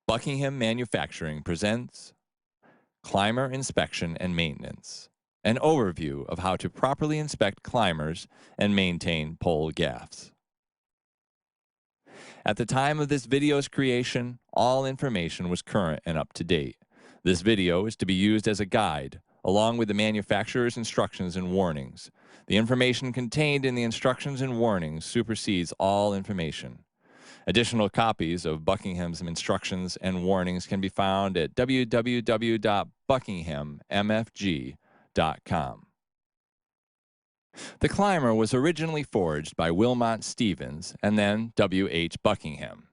Buckingham Manufacturing presents Climber Inspection and Maintenance, an overview of how to properly inspect climbers and maintain pole gaffs. At the time of this video's creation, all information was current and up to date. This video is to be used as a guide, along with the manufacturer's instructions and warnings. The information contained in the instructions and warnings supersedes all information. Additional copies of Buckingham's instructions and warnings can be found at www.buckinghammfg.com. The climber was originally forged by Wilmot Stevens and then W.H. Buckingham.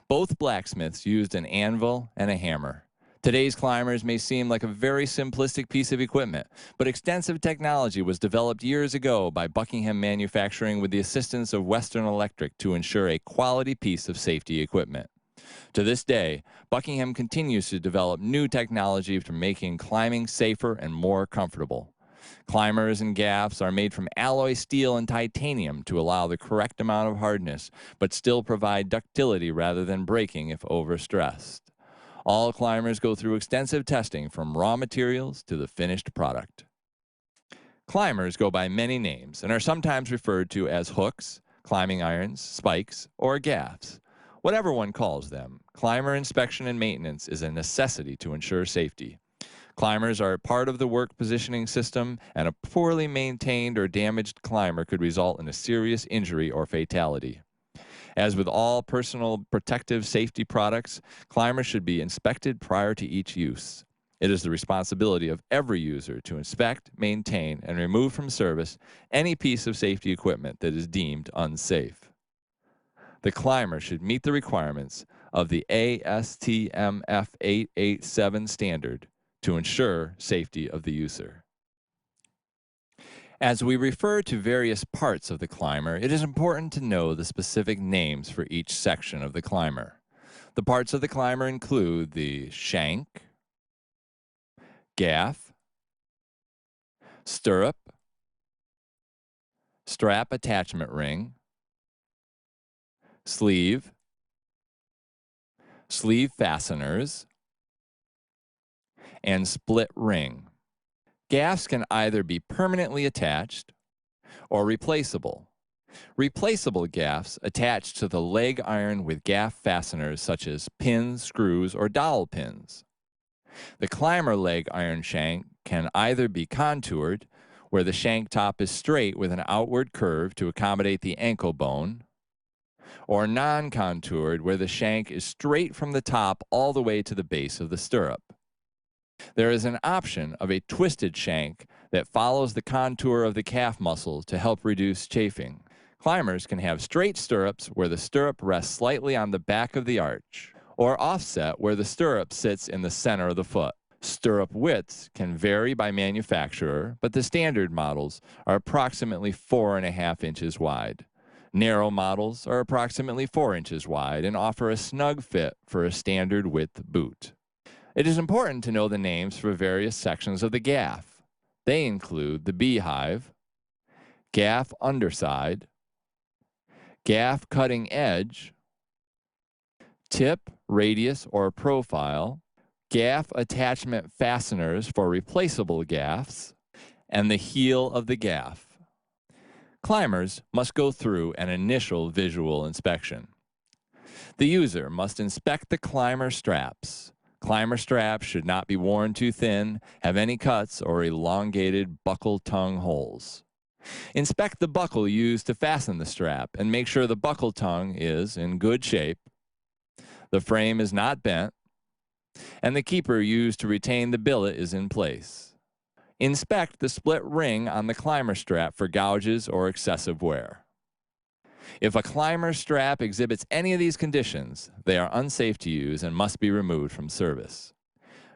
Both blacksmiths used an anvil and a hammer. Today's climbers may seem like a very simplistic piece of equipment, but extensive technology was developed years ago by Buckingham Manufacturing with the assistance of Western Electric to ensure a quality piece of safety equipment. To this day, Buckingham continues to develop new technology for making climbing safer and more comfortable. Climbers and gaffs are made from alloy steel and titanium to allow the correct amount of hardness, but still provide ductility rather than breaking if overstressed. All climbers go through extensive testing from raw materials to the finished product. Climbers go by many names and are sometimes referred to as hooks, climbing irons, spikes, or gaffs. Whatever one calls them, climber inspection and maintenance is a necessity to ensure safety. Climbers are part of the work positioning system, and a poorly maintained or damaged climber could result in a serious injury or fatality. As with all personal protective safety products, climbers should be inspected prior to each use. It is the responsibility of every user to inspect, maintain, and remove from service any piece of safety equipment that is deemed unsafe. The climber should meet the requirements of the ASTM F887 standard to ensure safety of the user. As we refer to various parts of the climber, it is important to know the specific names for each section of the climber. The parts of the climber include the shank, gaff, stirrup, strap attachment ring, sleeve, sleeve fasteners, and split ring. Gaffs can either be permanently attached or replaceable. Replaceable gaffs attach to the leg iron with gaff fasteners such as pins, screws, or dowel pins. The climber leg iron shank can either be contoured, where the shank top is straight with an outward curve to accommodate the ankle bone, or non-contoured, where the shank is straight from the top all the way to the base of the stirrup. There is an option of a twisted shank that follows the contour of the calf muscle to help reduce chafing. Climbers can have straight stirrups where the stirrup rests slightly on the back of the arch, or offset where the stirrup sits in the center of the foot. Stirrup widths can vary by manufacturer, but the standard models are approximately 4.5 inches wide. Narrow models are approximately 4 inches wide and offer a snug fit for a standard width boot. It is important to know the names for various sections of the gaff. They include the beehive, gaff underside, gaff cutting edge, tip, radius, or profile, gaff attachment fasteners for replaceable gaffs, and the heel of the gaff. Climbers must go through an initial visual inspection. The user must inspect the climber straps. Climber straps should not be worn too thin, have any cuts, or elongated buckle tongue holes. Inspect the buckle used to fasten the strap and make sure the buckle tongue is in good shape, the frame is not bent, and the keeper used to retain the billet is in place. Inspect the split ring on the climber strap for gouges or excessive wear. If a climber strap exhibits any of these conditions, they are unsafe to use and must be removed from service.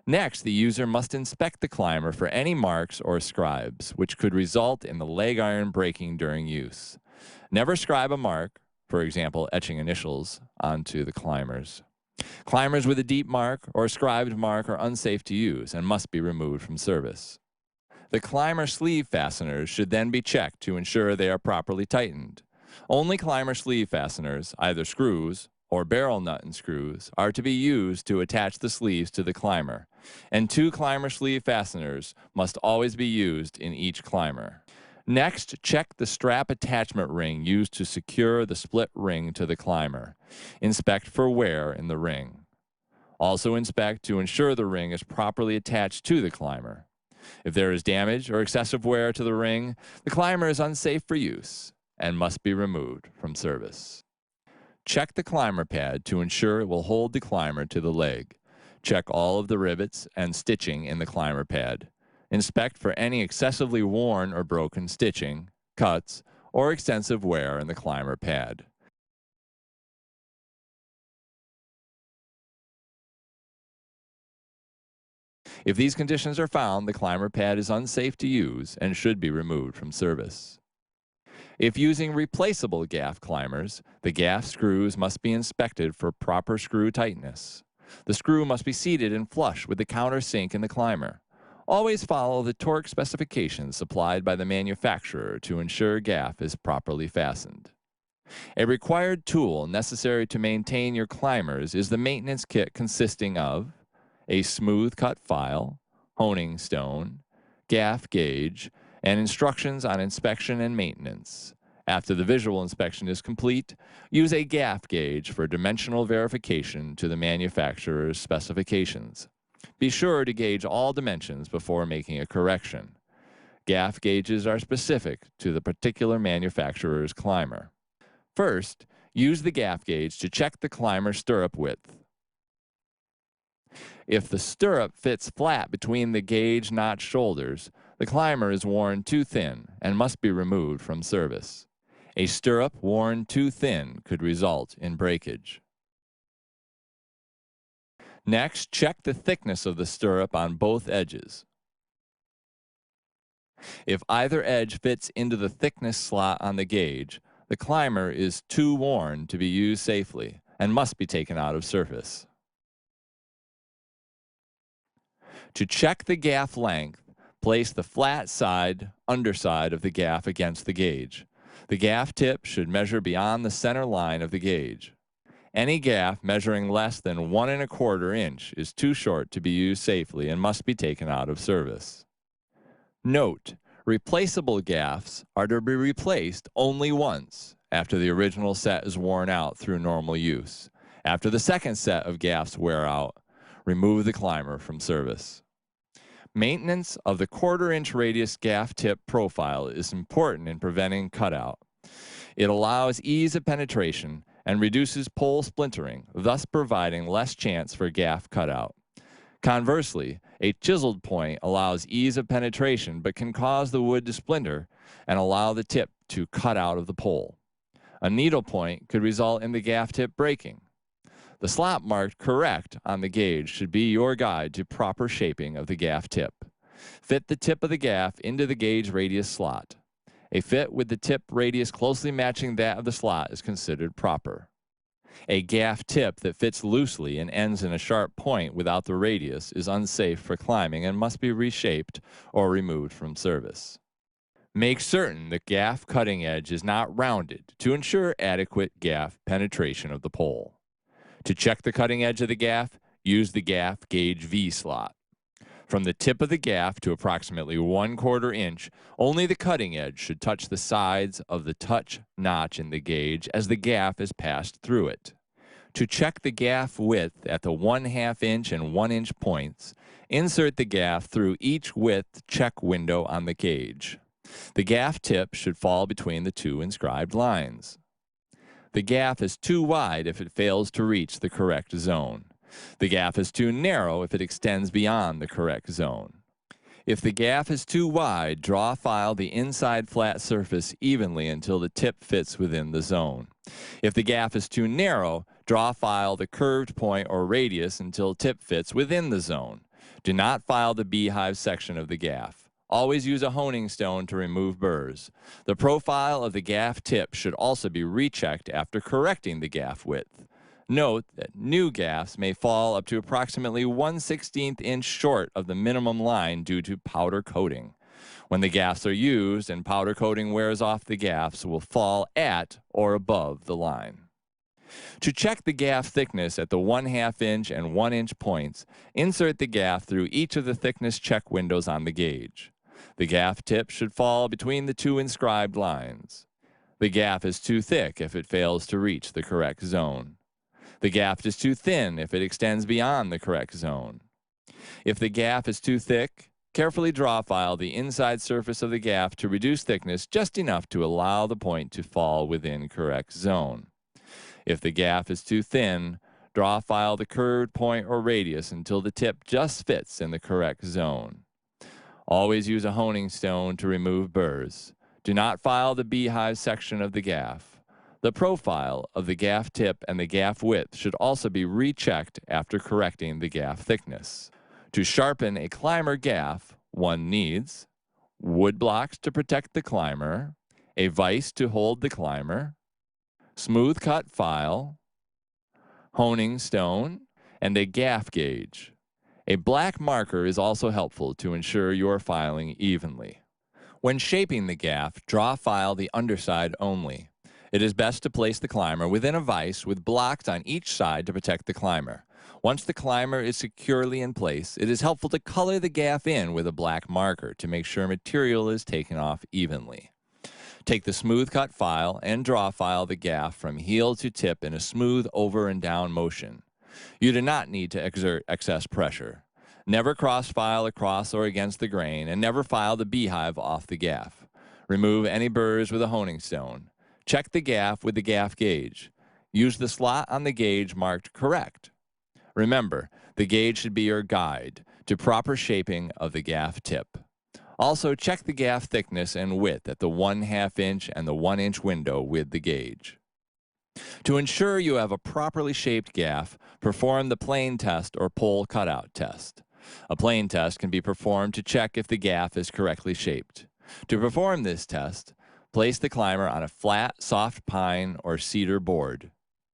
Next, the user must inspect the climber for any marks or scribes, which could result in the leg iron breaking during use. Never scribe a mark, for example, etching initials, onto the climbers. Climbers with a deep mark or scribed mark are unsafe to use and must be removed from service. The climber sleeve fasteners should then be checked to ensure they are properly tightened. Only climber sleeve fasteners, either screws or barrel nut and screws are to be used to attach the sleeves to the climber, and 2 climber sleeve fasteners must always be used in each climber. Next, check the strap attachment ring used to secure the split ring to the climber. Inspect for wear in the ring. Also inspect to ensure the ring is properly attached to the climber. If there is damage or excessive wear to the ring, the climber is unsafe for use and must be removed from service. Check the climber pad to ensure it will hold the climber to the leg. Check all of the rivets and stitching in the climber pad. Inspect for any excessively worn or broken stitching, cuts, or extensive wear in the climber pad. If these conditions are found, the climber pad is unsafe to use and should be removed from service. If using replaceable gaff climbers, the gaff screws must be inspected for proper screw tightness. The screw must be seated and flush with the countersink in the climber. Always follow the torque specifications supplied by the manufacturer to ensure gaff is properly fastened. A required tool necessary to maintain your climbers is the maintenance kit consisting of a smooth cut file, honing stone, gaff gauge, and instructions on inspection and maintenance. After the visual inspection is complete, use a gaff gauge for dimensional verification to the manufacturer's specifications. Be sure to gauge all dimensions before making a correction. Gaff gauges are specific to the particular manufacturer's climber. First, use the gaff gauge to check the climber stirrup width. If the stirrup fits flat between the gauge notch shoulders, the climber is worn too thin and must be removed from service. A stirrup worn too thin could result in breakage. Next, check the thickness of the stirrup on both edges. If either edge fits into the thickness slot on the gauge, the climber is too worn to be used safely and must be taken out of service. To check the gaff length, place the flat side, underside of the gaff against the gauge. The gaff tip should measure beyond the center line of the gauge. Any gaff measuring less than 1 1/4 inch is too short to be used safely and must be taken out of service. Note, replaceable gaffs are to be replaced only once after the original set is worn out through normal use. After the second set of gaffs wear out, remove the climber from service. Maintenance of the 1/4 inch radius gaff tip profile is important in preventing cutout. It allows ease of penetration and reduces pole splintering, thus providing less chance for gaff cutout. Conversely, a chiseled point allows ease of penetration but can cause the wood to splinter and allow the tip to cut out of the pole. A needle point could result in the gaff tip breaking. The slot marked correct on the gauge should be your guide to proper shaping of the gaff tip. Fit the tip of the gaff into the gauge radius slot. A fit with the tip radius closely matching that of the slot is considered proper. A gaff tip that fits loosely and ends in a sharp point without the radius is unsafe for climbing and must be reshaped or removed from service. Make certain the gaff cutting edge is not rounded to ensure adequate gaff penetration of the pole. To check the cutting edge of the gaff, use the gaff gauge V slot. From the tip of the gaff to approximately 1/4 inch, only the cutting edge should touch the sides of the touch notch in the gauge as the gaff is passed through it. To check the gaff width at the 1/2 inch and 1 inch points, insert the gaff through each width check window on the gauge. The gaff tip should fall between the 2 inscribed lines. The gaff is too wide if it fails to reach the correct zone. The gaff is too narrow if it extends beyond the correct zone. If the gaff is too wide, draw file the inside flat surface evenly until the tip fits within the zone. If the gaff is too narrow, draw file the curved point or radius until tip fits within the zone. Do not file the beehive section of the gaff. Always use a honing stone to remove burrs. The profile of the gaff tip should also be rechecked after correcting the gaff width. Note that new gaffs may fall up to approximately 1/16 inch short of the minimum line due to powder coating. When the gaffs are used and powder coating wears off, the gaffs will fall at or above the line. To check the gaff thickness at the 1/2 inch and 1 inch points, insert the gaff through each of the thickness check windows on the gauge. The gaff tip should fall between the two inscribed lines. The gaff is too thick if it fails to reach the correct zone. The gaff is too thin if it extends beyond the correct zone. If the gaff is too thick, carefully draw file the inside surface of the gaff to reduce thickness just enough to allow the point to fall within correct zone. If the gaff is too thin, draw file the curved point or radius until the tip just fits in the correct zone. Always use a honing stone to remove burrs. Do not file the beehive section of the gaff. The profile of the gaff tip and the gaff width should also be rechecked after correcting the gaff thickness. To sharpen a climber gaff, one needs wood blocks to protect the climber, a vise to hold the climber, smooth cut file, honing stone, and a gaff gauge. A black marker is also helpful to ensure you are filing evenly. When shaping the gaff, draw file the underside only. It is best to place the climber within a vise with blocks on each side to protect the climber. Once the climber is securely in place, it is helpful to color the gaff in with a black marker to make sure material is taken off evenly. Take the smooth cut file and draw file the gaff from heel to tip in a smooth over and down motion. You do not need to exert excess pressure. Never cross file across or against the grain, and never file the beehive off the gaff. Remove any burrs with a honing stone. Check the gaff with the gaff gauge. Use the slot on the gauge marked correct. Remember, the gauge should be your guide to proper shaping of the gaff tip. Also, check the gaff thickness and width at the 1/2 inch and the 1 inch window with the gauge. To ensure you have a properly shaped gaff, perform the plane test or pole cutout test. A plane test can be performed to check if the gaff is correctly shaped. To perform this test, place the climber on a flat, soft pine or cedar board.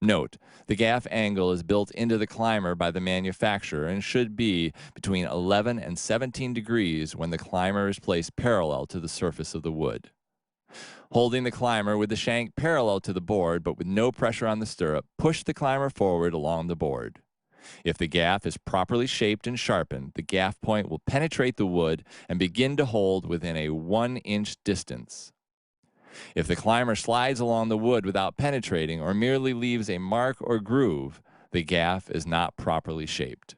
Note, the gaff angle is built into the climber by the manufacturer and should be between 11 and 17 degrees when the climber is placed parallel to the surface of the wood. Holding the climber with the shank parallel to the board but with no pressure on the stirrup, push the climber forward along the board. If the gaff is properly shaped and sharpened, the gaff point will penetrate the wood and begin to hold within a 1 inch distance. If the climber slides along the wood without penetrating or merely leaves a mark or groove, the gaff is not properly shaped.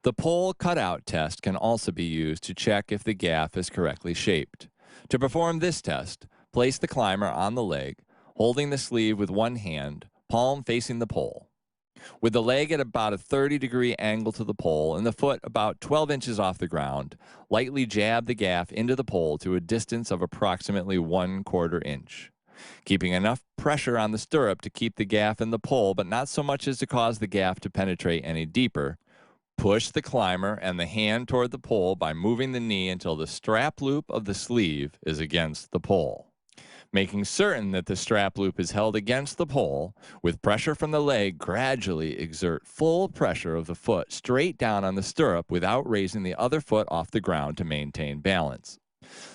The pole cutout test can also be used to check if the gaff is correctly shaped. To perform this test, place the climber on the leg, holding the sleeve with one hand, palm facing the pole. With the leg at about a 30-degree angle to the pole and the foot about 12 inches off the ground, lightly jab the gaff into the pole to a distance of approximately 1/4 inch. Keeping enough pressure on the stirrup to keep the gaff in the pole, but not so much as to cause the gaff to penetrate any deeper, push the climber and the hand toward the pole by moving the knee until the strap loop of the sleeve is against the pole. Making certain that the strap loop is held against the pole, with pressure from the leg, gradually exert full pressure of the foot straight down on the stirrup without raising the other foot off the ground to maintain balance.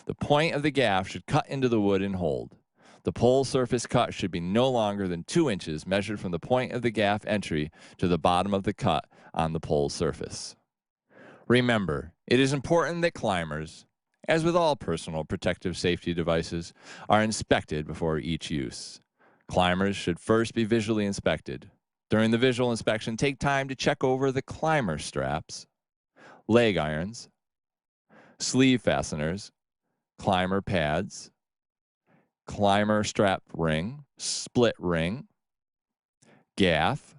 The point of the gaff should cut into the wood and hold. The pole surface cut should be no longer than 2 inches measured from the point of the gaff entry to the bottom of the cut on the pole surface. Remember, it is important that climbers, as with all personal protective safety devices, are inspected before each use. Climbers should first be visually inspected. During the visual inspection, take time to check over the climber straps, leg irons, sleeve fasteners, climber pads, climber strap ring, split ring, gaff,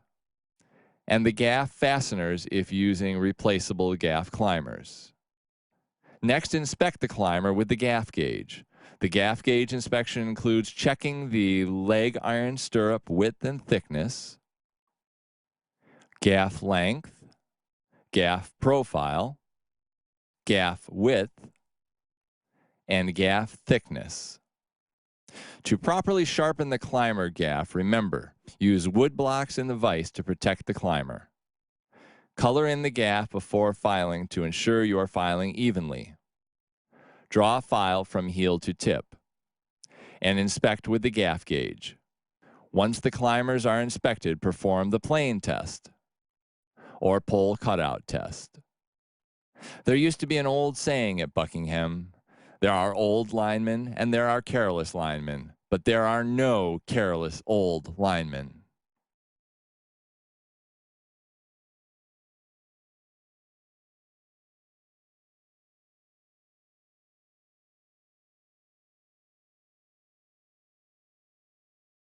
and the gaff fasteners if using replaceable gaff climbers. Next, inspect the climber with the gaff gauge. The gaff gauge inspection includes checking the leg iron stirrup width and thickness, gaff length, gaff profile, gaff width, and gaff thickness. To properly sharpen the climber gaff, remember, use wood blocks in the vise to protect the climber. Color in the gaff before filing to ensure you are filing evenly. Draw a file from heel to tip. And inspect with the gaff gauge. Once the climbers are inspected, perform the plane test or pole cutout test. There used to be an old saying at Buckingham, there are old linemen and there are careless linemen, but there are no careless old linemen.